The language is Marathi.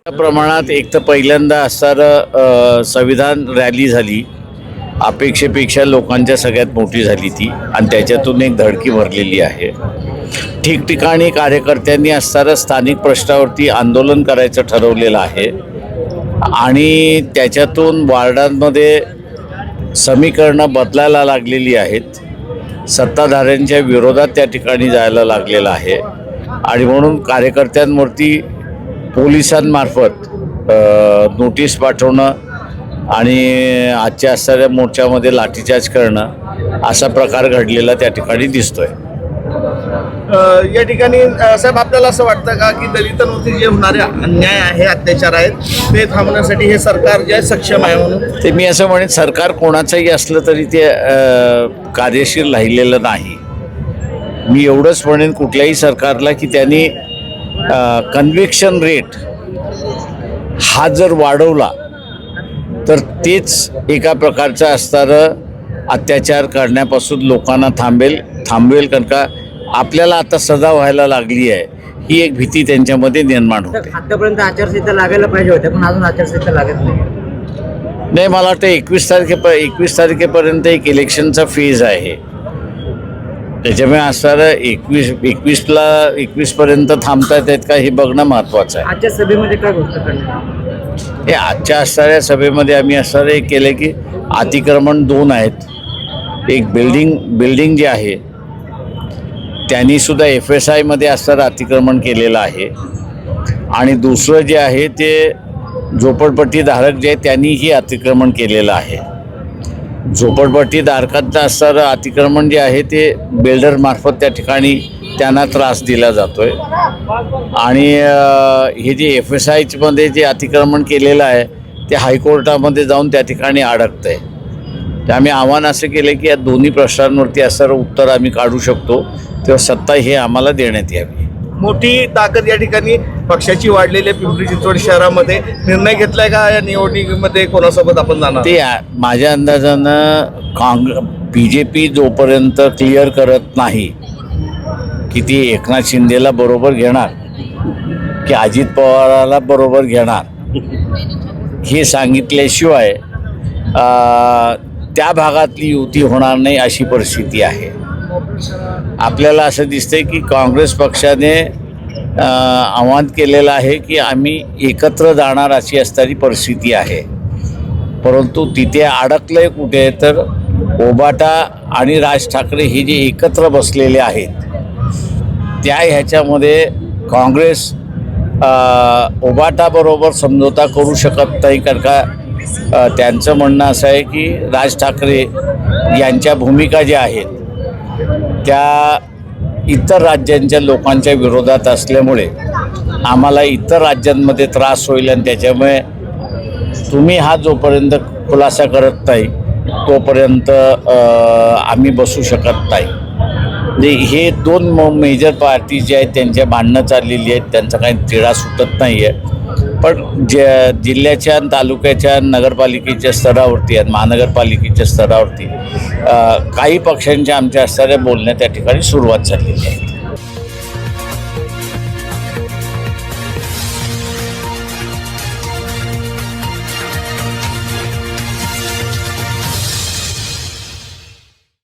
प्रमाणात एक तर पहिल्यांदा असणारं संविधान रॅली झाली, अपेक्षेपेक्षा लोकांच्या सगळ्यात मोठी झाली ती, आणि त्याच्यातून एक धडकी भरलेली आहे. ठिकठिकाणी कार्यकर्त्यांनी असणारं स्थानिक प्रश्नावरती आंदोलन करायचं ठरवलेलं आहे आणि त्याच्यातून वार्डांमध्ये समीकरणं बदलायला लागलेली आहेत. सत्ताधाऱ्यांच्या विरोधात त्या ठिकाणी जायला लागलेलं आहे आणि म्हणून कार्यकर्त्यांवरती पोलिसांमार्फत नोटीस पाठवणं आणि आजच्या असणाऱ्या मोर्चामध्ये लाठीचार्ज करणं असा प्रकार घडलेला त्या ठिकाणी दिसतोय. या ठिकाणी साहेब आपल्याला असं वाटतं का की दलितांवरती जे होणारे अन्याय आहे, अत्याचार आहेत, ते थांबवण्यासाठी हे सरकार जे सक्षम आहे म्हणून? ते मी असं म्हणेन, सरकार कोणाचंही असलं तरी ते कार्यशील राहिलेलं नाही. मी एवढंच म्हणेन कुठल्याही सरकारला की त्यांनी कन्व्हिक्शन रेट हा जर वाढवला तर तेच एका प्रकारचं असणारं अत्याचार करण्यापासून लोकांना थांबवेल. कारण का आपल्याला आता सजा व्हायला लागली आहे, ही एक भीती त्यांच्यामध्ये निर्माण होते. आतापर्यंत आचारसंहिता लागायला पाहिजे होत्या, पण अजून आचारसंहिता लागत नाही. मला वाटतं 21 तारखेपर्यंत एक इलेक्शनचा फेज आहे. त्याच्यामुळे असणारं 21 पर्यंत थांबता येत का हे बघणं महत्त्वाचं आहे. आजच्या सभेमध्ये काय गोष्ट करणार? हे आजच्या असणाऱ्या सभेमध्ये आम्ही असणारं एक केलं की अतिक्रमण 2 आहेत. एक बिल्डिंग जे आहे त्यांनी सुद्धा FSIमध्ये असणारं अतिक्रमण केलेलं आहे आणि दुसरं जे आहे ते झोपडपट्टीधारक जे आहे त्यांनीही अतिक्रमण केलेलं आहे. झोपडपट्टीधारकांचं असणारं अतिक्रमण जे आहे ते बिल्डरमार्फत त्या ठिकाणी त्यांना त्रास दिला जातो आहे आणि हे जे FSIमध्ये जे अतिक्रमण केलेलं आहे ते हायकोर्टामध्ये जाऊन त्या ठिकाणी अडकतं आहे. त्यामुळे आव्हान असं केलं की या दोन्ही प्रश्नांवरती असणारं उत्तर आम्ही काढू शकतो, तेव्हा सत्ता हे आम्हाला देण्यात यावी. मोठी ताकद या ठिकाणी पक्षाची वाढलेली आहे. पिंपरी चिंचवड शहरामध्ये निर्णय घेतलाय का या निवडणुकीमध्ये कोणासोबत आपण जाणार? ते माझ्या अंदाजानं BJP जोपर्यंत क्लिअर करत नाही की ती एकनाथ शिंदेला बरोबर घेणार की अजित पवाराला बरोबर घेणार हे सांगितल्याशिवाय त्या भागातली युती होणार नाही अशी परिस्थिती आहे. आपल्याला असं दिसतंय की काँग्रेस पक्षाने आवाहन केलेलं आहे की आम्ही एकत्र जाणार अशी असणारी परिस्थिती आहे, परंतु तिथे अडकलंय कुठे तर उबाटा आणि राज ठाकरे हे जे एकत्र बसलेले आहेत त्या ह्याच्यामध्ये काँग्रेस उबाटाबरोबर समझोता करू शकत नाही. कारण का त्यांचं म्हणणं असं आहे की राज ठाकरे यांच्या भूमिका ज्या आहेत त्या इतर राज्यांच्या लोकांच्या विरोधात असल्यामुळे आम्हाला इतर राज्यांमध्ये त्रास होईल आणि त्याच्यामुळे तुम्ही हा जोपर्यंत खुलासा करत नाही तोपर्यंत आम्ही बसू शकत नाही. म्हणजे हे 2 मेजर पार्टी जे आहेत त्यांच्या भांडणं चाललेली आहेत, त्यांचा काही तिढा सुटत नाही आहे. पण जिल्ह्याच्या तालुक्याच्या नगरपालिकेच्या स्तरावरती आणि महानगरपालिकेच्या स्तरावरती काही पक्षांच्या आमच्या असणाऱ्या बोलण्या त्या ठिकाणी सुरुवात झालेली आहे.